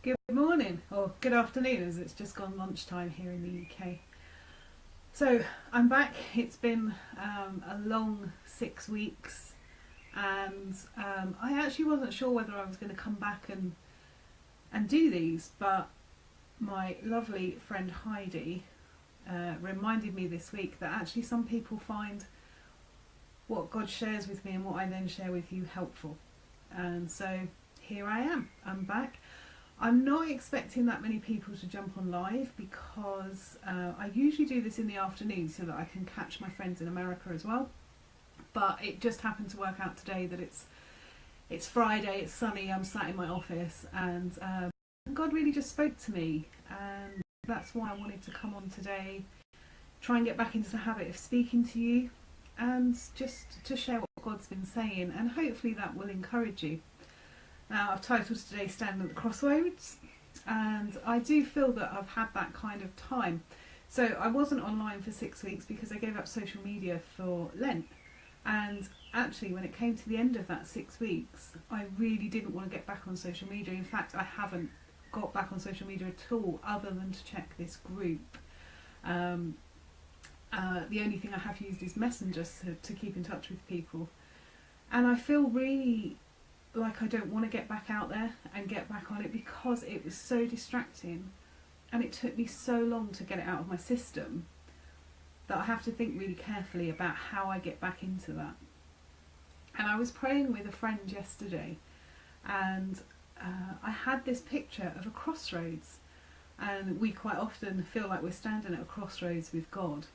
Good morning, or good afternoon, as it's just gone lunchtime here in the UK. So I'm back. It's been a long 6 weeks, and I actually wasn't sure whether I was going to come back and do these, but my lovely friend Heidi reminded me this week that actually some people find what God shares with me and what I then share with you helpful. And so here I am. I'm back. I'm not expecting that many people to jump on live because I usually do this in the afternoon so that I can catch my friends in America as well. But it just happened to work out today that it's Friday, it's sunny, I'm sat in my office, and God really just spoke to me, and that's why I wanted to come on today, try and get back into the habit of speaking to you and just to share what God's been saying, and hopefully that will encourage you. Now, I've titled today Standing at the Crossroads, and I do feel that I've had that kind of time. So I wasn't online for 6 weeks because I gave up social media for Lent, and actually when it came to the end of that 6 weeks, I really didn't want to get back on social media. In fact, I haven't got back on social media at all other than to check this group. The only thing I have used is Messenger to keep in touch with people, and I feel really like I don't want to get back out there and get back on it because it was so distracting, and it took me so long to get it out of my system that I have to think really carefully about how I get back into that. And I was praying with a friend yesterday, and I had this picture of a crossroads, and we quite often feel like we're standing at a crossroads with God.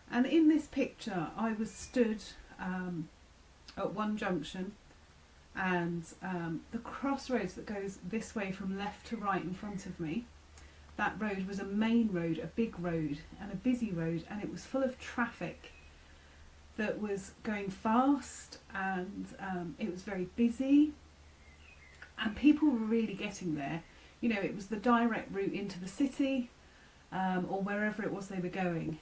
And in this picture I was stood at one junction, and the crossroads that goes this way from left to right in front of me, that road was a main road, a big road and a busy road, and it was full of traffic that was going fast, and it was very busy, and people were really getting there. You know, it was the direct route into the city or wherever it was they were going.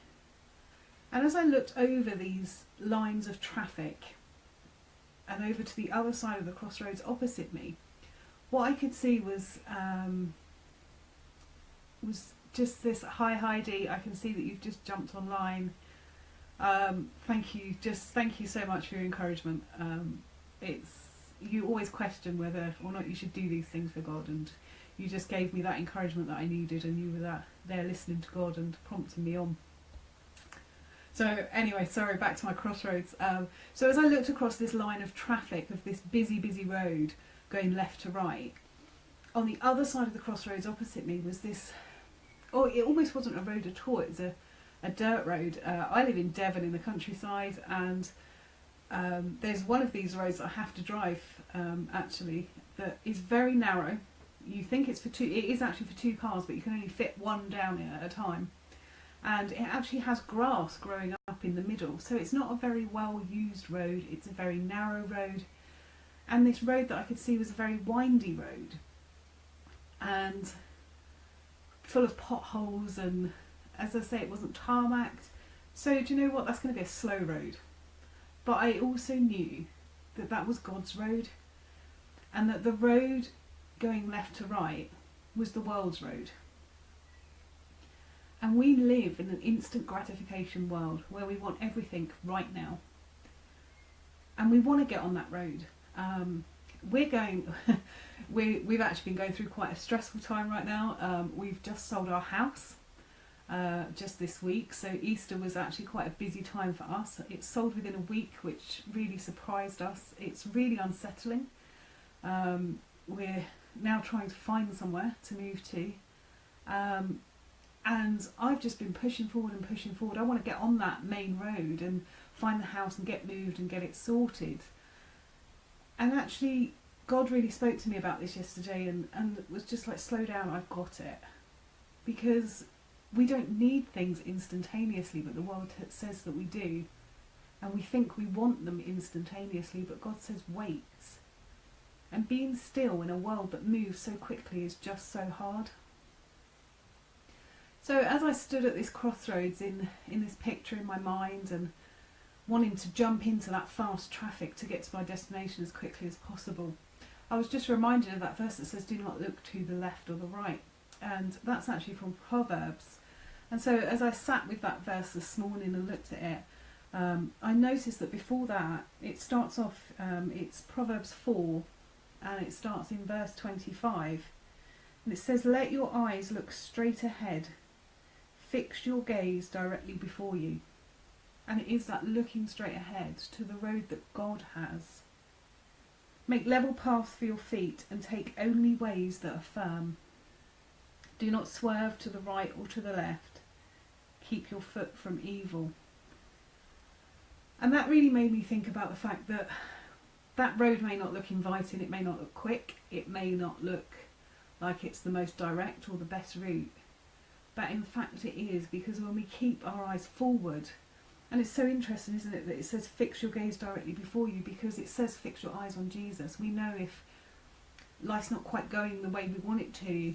And as I looked over these lines of traffic and over to the other side of the crossroads opposite me, what I could see was just this, hi Heidi, I can see that you've just jumped online. Thank you so much for your encouragement. You always question whether or not you should do these things for God, and you just gave me that encouragement that I needed, and you were there listening to God and prompting me on. So anyway, sorry, back to my crossroads. So as I looked across this line of traffic of this busy road going left to right, on the other side of the crossroads opposite me was this, it almost wasn't a road at all, it was a dirt road. I live in Devon in the countryside, and there's one of these roads that I have to drive actually that is very narrow. You think it's for two, it is actually for two cars, but you can only fit one down it at a time. And it actually has grass growing up in the middle, so it's not a very well used road, it's a very narrow road. And this road that I could see was a very windy road and full of potholes, and as I say, it wasn't tarmacked. So do you know what, that's going to be a slow road. But I also knew that that was God's road, and that the road going left to right was the world's road. And we live in an instant gratification world where we want everything right now. And we want to get on that road. We've actually been going through quite a stressful time right now. We've just sold our house just this week. So Easter was actually quite a busy time for us. It sold within a week, which really surprised us. It's really unsettling. We're now trying to find somewhere to move to. And I've just been pushing forward. I want to get on that main road and find the house and get moved and get it sorted. And actually, God really spoke to me about this yesterday, and was just like, slow down, I've got it. Because we don't need things instantaneously, but the world says that we do. And we think we want them instantaneously, but God says wait. And being still in a world that moves so quickly is just so hard. So as I stood at this crossroads in this picture in my mind, and wanting to jump into that fast traffic to get to my destination as quickly as possible, I was just reminded of that verse that says, do not look to the left or the right. And that's actually from Proverbs. And so as I sat with that verse this morning and looked at it, I noticed that before that, it starts off, it's Proverbs 4, and it starts in verse 25. And it says, let your eyes look straight ahead. Fix your gaze directly before you. And it is that looking straight ahead to the road that God has. Make level paths for your feet and take only ways that are firm. Do not swerve to the right or to the left. Keep your foot from evil. And that really made me think about the fact that that road may not look inviting, it may not look quick, it may not look like it's the most direct or the best route. But in fact it is, because when we keep our eyes forward, and it's so interesting, isn't it, that it says fix your gaze directly before you, because it says fix your eyes on Jesus. We know if life's not quite going the way we want it to,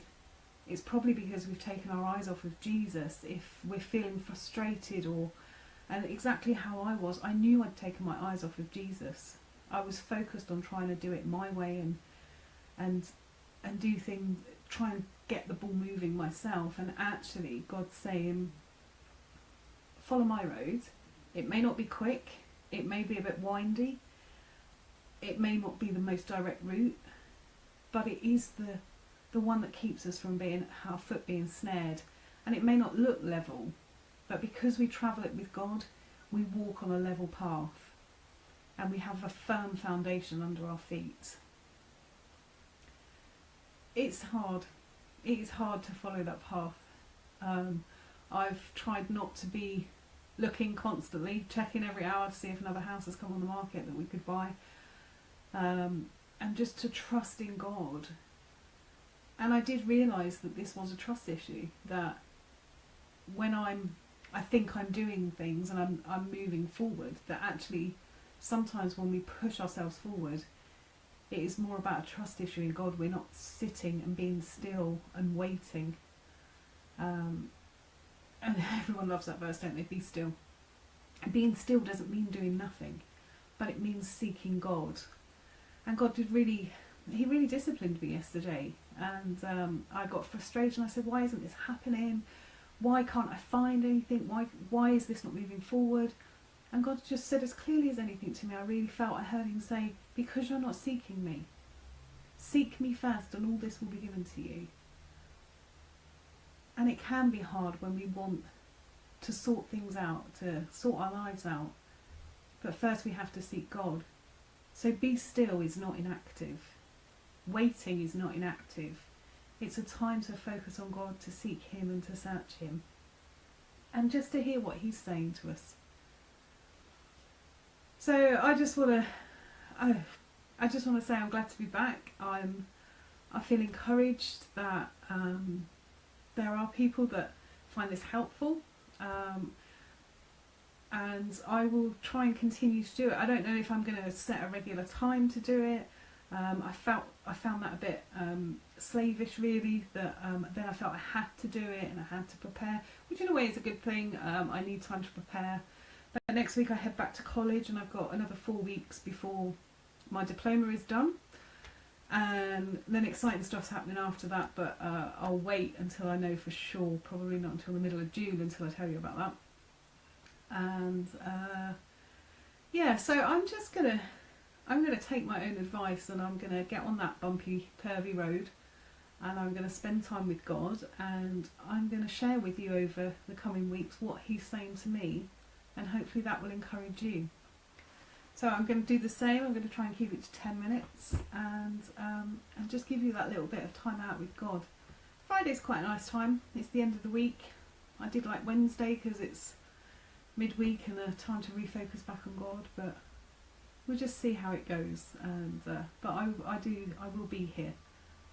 it's probably because we've taken our eyes off of Jesus. If we're feeling frustrated, and exactly how I was, I knew I'd taken my eyes off of Jesus. I was focused on trying to do it my way and do things, try and get the ball moving myself. And actually God's saying, follow my road. It may not be quick, it may be a bit windy, it may not be the most direct route, but it is the one that keeps us from our foot being snared. And it may not look level, but because we travel it with God, we walk on a level path and we have a firm foundation under our feet. It's hard. It is hard to follow that path. I've tried not to be looking constantly, checking every hour to see if another house has come on the market that we could buy, and just to trust in God. And I did realise that this was a trust issue, that when I think I'm doing things and I'm moving forward, that actually sometimes when we push ourselves forward, it is more about a trust issue in God. We're not sitting and being still and waiting. And everyone loves that verse, don't they? Be still. And being still doesn't mean doing nothing, but it means seeking God. And God He really disciplined me yesterday. And I got frustrated and I said, why isn't this happening? Why can't I find anything? Why is this not moving forward? And God just said as clearly as anything to me, I really felt I heard him say, because you're not seeking me. Seek me first and all this will be given to you. And it can be hard when we want to sort things out, to sort our lives out. But first we have to seek God. So be still is not inactive. Waiting is not inactive. It's a time to focus on God, to seek him and to search him. And just to hear what he's saying to us. So I just want to say I'm glad to be back. I feel encouraged that there are people that find this helpful, and I will try and continue to do it. I don't know if I'm going to set a regular time to do it. I found that a bit slavish, really. That then I felt I had to do it and I had to prepare, which in a way is a good thing. I need time to prepare. But next week I head back to college and I've got another 4 weeks before my diploma is done. And then exciting stuff's happening after that, but I'll wait until I know for sure, probably not until the middle of June until I tell you about that. And yeah, so I'm gonna take my own advice and I'm gonna get on that bumpy, curvy road and I'm gonna spend time with God, and I'm gonna share with you over the coming weeks what he's saying to me, and hopefully that will encourage you. So I'm going to do the same. I'm going to try and keep it to 10 minutes and just give you that little bit of time out with God. Friday's quite a nice time. It's the end of the week. I did like Wednesday because it's midweek and a time to refocus back on God, but we'll just see how it goes. And but I will be here,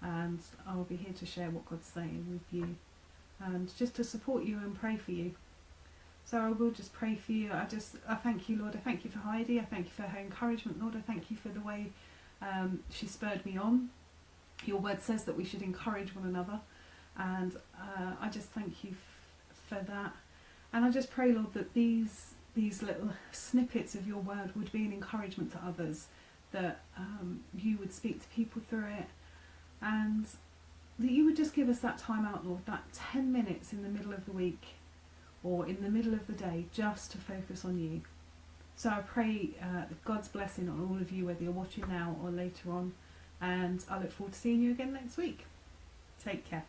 and I'll be here to share what God's saying with you and just to support you and pray for you. So I will just pray for you. I thank you, Lord. I thank you for Heidi. I thank you for her encouragement, Lord. I thank you for the way she spurred me on. Your word says that we should encourage one another, and I just thank you for that. And I just pray, Lord, that these little snippets of your word would be an encouragement to others, that you would speak to people through it, and that you would just give us that time out, Lord, that 10 minutes in the middle of the week or in the middle of the day just to focus on you. So I pray God's blessing on all of you, whether you're watching now or later on, and I look forward to seeing you again next week. Take care.